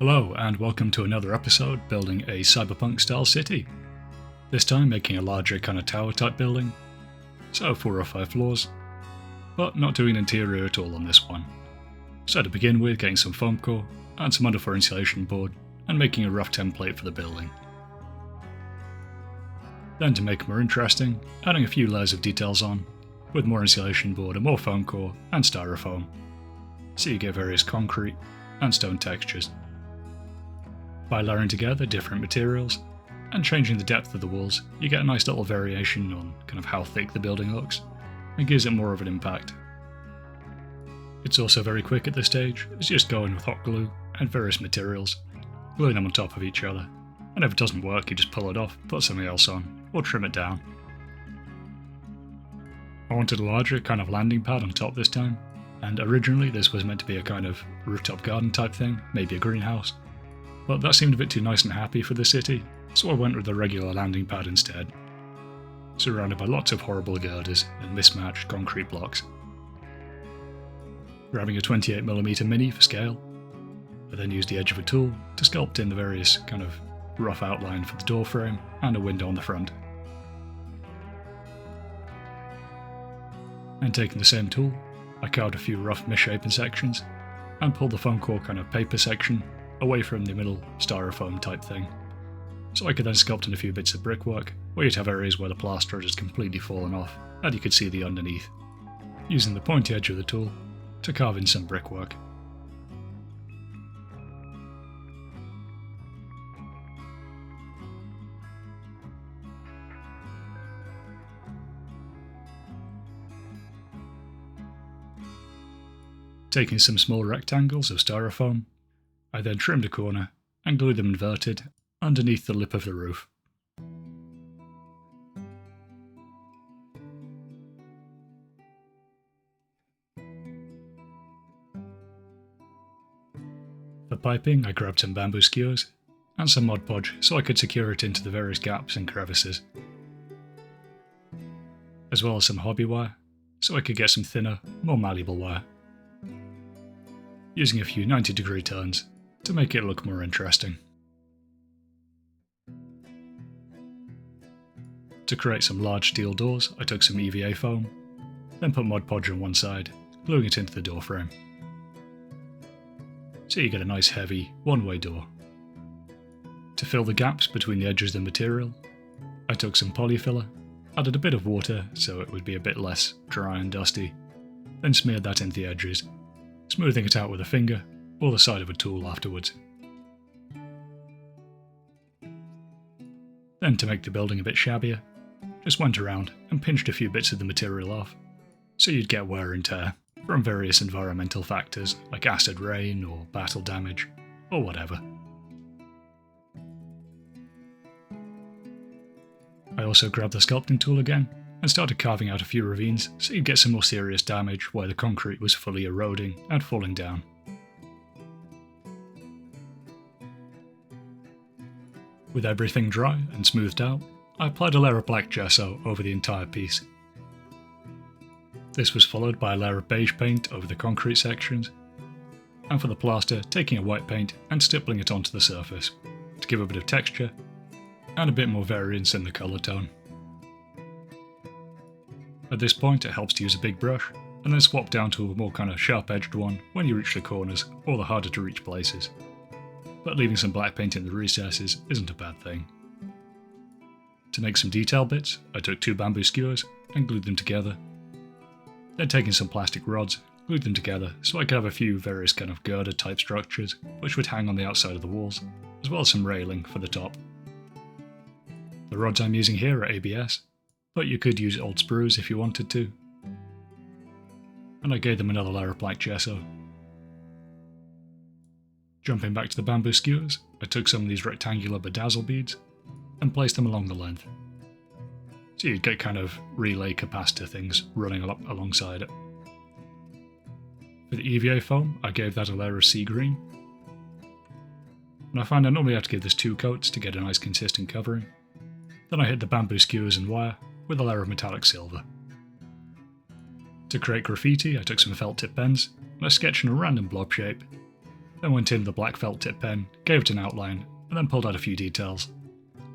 Hello and welcome to another episode building a cyberpunk style city. This time making a larger kind of tower type building, so 4 or 5 floors, but not doing interior at all on this one. So to begin with, getting some foam core and some underfloor insulation board and making a rough template for the building. Then to make it more interesting, adding a few layers of details on, with more insulation board and more foam core and styrofoam, so you get various concrete and stone textures. By layering together different materials and changing the depth of the walls, you get a nice little variation on kind of how thick the building looks, and gives it more of an impact. It's also very quick at this stage, it's just going with hot glue and various materials, gluing them on top of each other, and if it doesn't work you just pull it off, put something else on, or trim it down. I wanted a larger kind of landing pad on top this time, and originally this was meant to be a kind of rooftop garden type thing, maybe a greenhouse. But that seemed a bit too nice and happy for the city, so I went with the regular landing pad instead, surrounded by lots of horrible girders and mismatched concrete blocks. Grabbing a 28mm mini for scale, I then used the edge of a tool to sculpt in the various kind of rough outline for the door frame and a window on the front. And taking the same tool, I carved a few rough misshapen sections and pulled the foam core kind of paper section away from the middle styrofoam type thing, so I could then sculpt in a few bits of brickwork where you'd have areas where the plaster had just completely fallen off and you could see the underneath, using the pointy edge of the tool to carve in some brickwork. Taking some small rectangles of styrofoam, I then trimmed a corner and glued them inverted underneath the lip of the roof. For piping, I grabbed some bamboo skewers and some Mod Podge so I could secure it into the various gaps and crevices, as well as some hobby wire so I could get some thinner, more malleable wire, using a few 90-degree turns to make it look more interesting. To create some large steel doors, I took some EVA foam, then put Mod Podge on one side, gluing it into the door frame. So you get a nice heavy, one-way door. To fill the gaps between the edges of the material, I took some polyfiller, added a bit of water so it would be a bit less dry and dusty, then smeared that into the edges, smoothing it out with a finger or the side of a tool afterwards. Then to make the building a bit shabbier, just went around and pinched a few bits of the material off, so you'd get wear and tear from various environmental factors like acid rain or battle damage, or whatever. I also grabbed the sculpting tool again and started carving out a few ravines so you'd get some more serious damage where the concrete was fully eroding and falling down. With everything dry and smoothed out, I applied a layer of black gesso over the entire piece. This was followed by a layer of beige paint over the concrete sections, and for the plaster, taking a white paint and stippling it onto the surface to give a bit of texture and a bit more variance in the colour tone. At this point, it helps to use a big brush and then swap down to a more kind of sharp-edged one when you reach the corners or the harder to reach places. But leaving some black paint in the recesses isn't a bad thing. To make some detail bits, I took 2 bamboo skewers and glued them together. Then taking some plastic rods, glued them together so I could have a few various kind of girder type structures which would hang on the outside of the walls, as well as some railing for the top. The rods I'm using here are ABS, but you could use old sprues if you wanted to. And I gave them another layer of black gesso. Jumping back to the bamboo skewers, I took some of these rectangular bedazzle beads and placed them along the length, so you'd get kind of relay capacitor things running alongside it. For the EVA foam, I gave that a layer of sea green, and I find I normally have to give this 2 coats to get a nice consistent covering. Then I hit the bamboo skewers and wire with a layer of metallic silver. To create graffiti, I took some felt tip pens and I sketched in a random blob shape, Then went in the black felt tip pen, gave it an outline, and then pulled out a few details,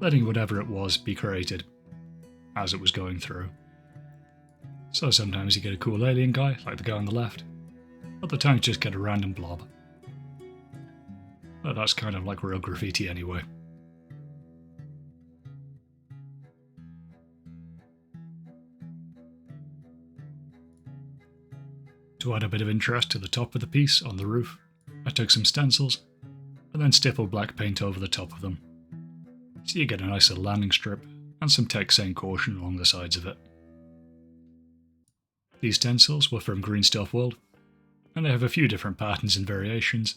letting whatever it was be created as it was going through. So sometimes you get a cool alien guy, like the guy on the left, other times just get a random blob. But that's kind of like real graffiti anyway. To add a bit of interest to the top of the piece on the roof, I took some stencils and then stippled black paint over the top of them, so you get a nice little landing strip and some text saying caution along the sides of it. These stencils were from Green Stuff World, and they have a few different patterns and variations,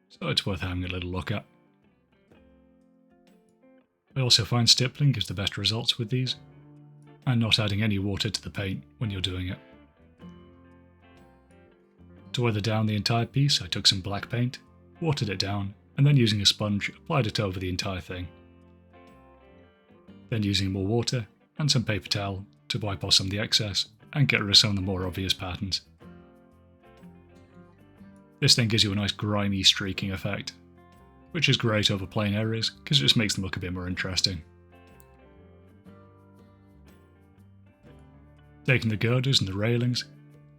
so it's worth having a little look at. I also find stippling gives the best results with these, and not adding any water to the paint when you're doing it. To weather down the entire piece, I took some black paint, watered it down, and then using a sponge, applied it over the entire thing. Then using more water and some paper towel to wipe off some of the excess and get rid of some of the more obvious patterns. This then gives you a nice grimy streaking effect, which is great over plain areas because it just makes them look a bit more interesting. Taking the girders and the railings,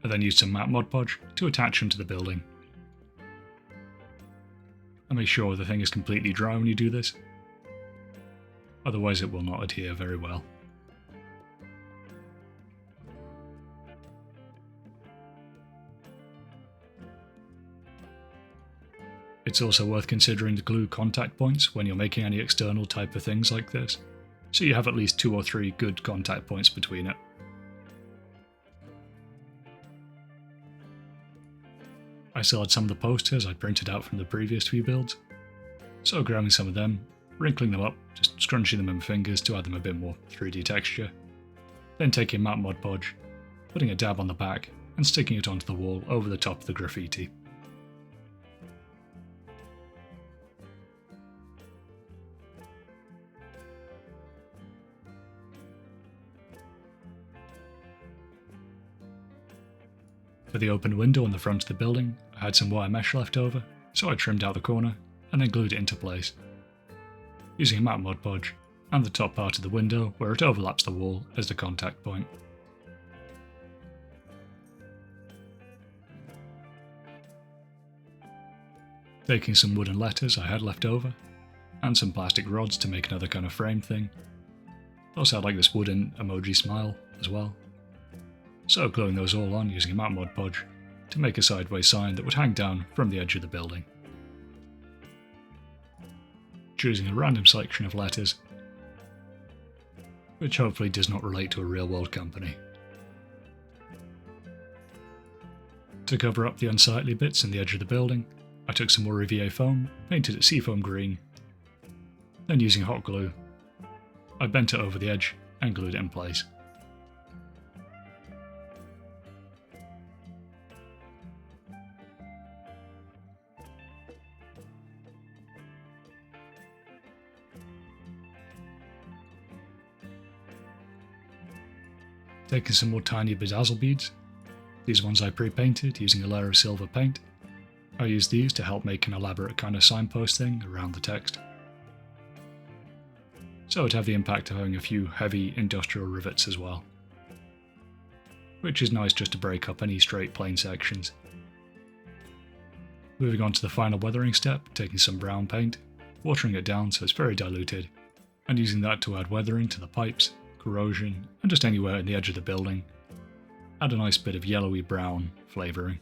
I then used some matte Mod Podge to attach them to the building. And make sure the thing is completely dry when you do this, otherwise it will not adhere very well. It's also worth considering the glue contact points when you're making any external type of things like this, so you have at least 2 or 3 good contact points between it. I still had some of the posters I'd printed out from the previous few builds, so grabbing some of them, wrinkling them up, just scrunching them in my fingers to add them a bit more 3D texture, then taking matte Mod Podge, putting a dab on the back and sticking it onto the wall over the top of the graffiti. For the open window on the front of the building, I had some wire mesh left over, so I trimmed out the corner and then glued it into place, using a matte Mod Podge and the top part of the window where it overlaps the wall as the contact point. Taking some wooden letters I had left over, and some plastic rods to make another kind of frame thing. Also had like this wooden emoji smile as well. So gluing those all on using a matte Mod Podge to make a sideways sign that would hang down from the edge of the building. Choosing a random selection of letters, which hopefully does not relate to a real world company. To cover up the unsightly bits in the edge of the building, I took some more EVA foam, painted it seafoam green, then using hot glue, I bent it over the edge and glued it in place. Taking some more tiny bedazzle beads, these ones I pre-painted using a layer of silver paint. I used these to help make an elaborate kind of signpost thing around the text. So it'd have the impact of having a few heavy industrial rivets as well, which is nice just to break up any straight plain sections. Moving on to the final weathering step, taking some brown paint, watering it down so it's very diluted, and using that to add weathering to the pipes, corrosion, and just anywhere in the edge of the building. Add a nice bit of yellowy brown flavouring.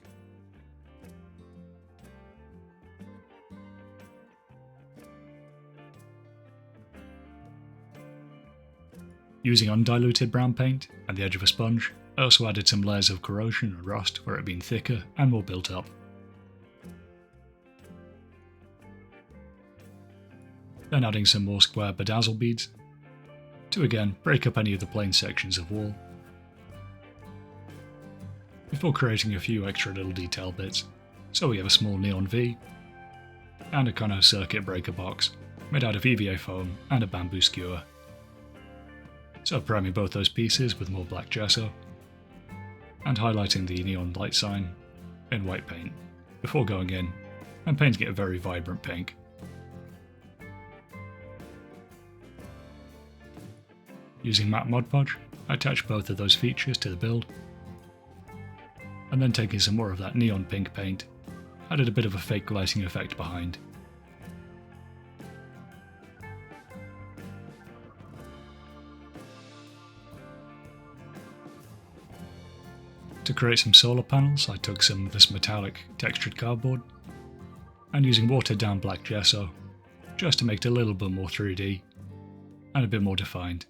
Using undiluted brown paint and the edge of a sponge, I also added some layers of corrosion or rust where it had been thicker and more built up. Then adding some more square bedazzle beads to again break up any of the plain sections of wall, before creating a few extra little detail bits. So we have a small neon V and a kind of circuit breaker box made out of EVA foam and a bamboo skewer. So priming both those pieces with more black gesso and highlighting the neon light sign in white paint before going in and painting it a very vibrant pink. Using matte Mod Podge, I attached both of those features to the build, and then taking some more of that neon pink paint, added a bit of a fake lighting effect behind. To create some solar panels, I took some of this metallic textured cardboard, and using watered down black gesso, just to make it a little bit more 3D, and a bit more defined,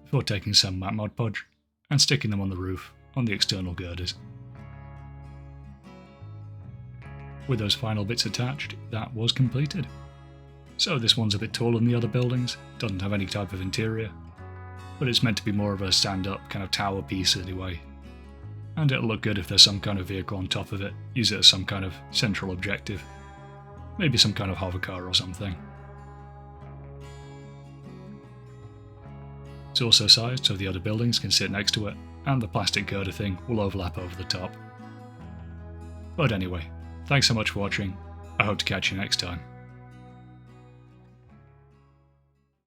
before taking some matte Mod Podge and sticking them on the roof on the external girders. With those final bits attached, that was completed. So this one's a bit taller than the other buildings, doesn't have any type of interior, but it's meant to be more of a stand-up kind of tower piece anyway. And it'll look good if there's some kind of vehicle on top of it, use it as some kind of central objective. Maybe some kind of hover car or something. It's also sized so the other buildings can sit next to it, and the plastic girder thing will overlap over the top. But anyway, thanks so much for watching, I hope to catch you next time.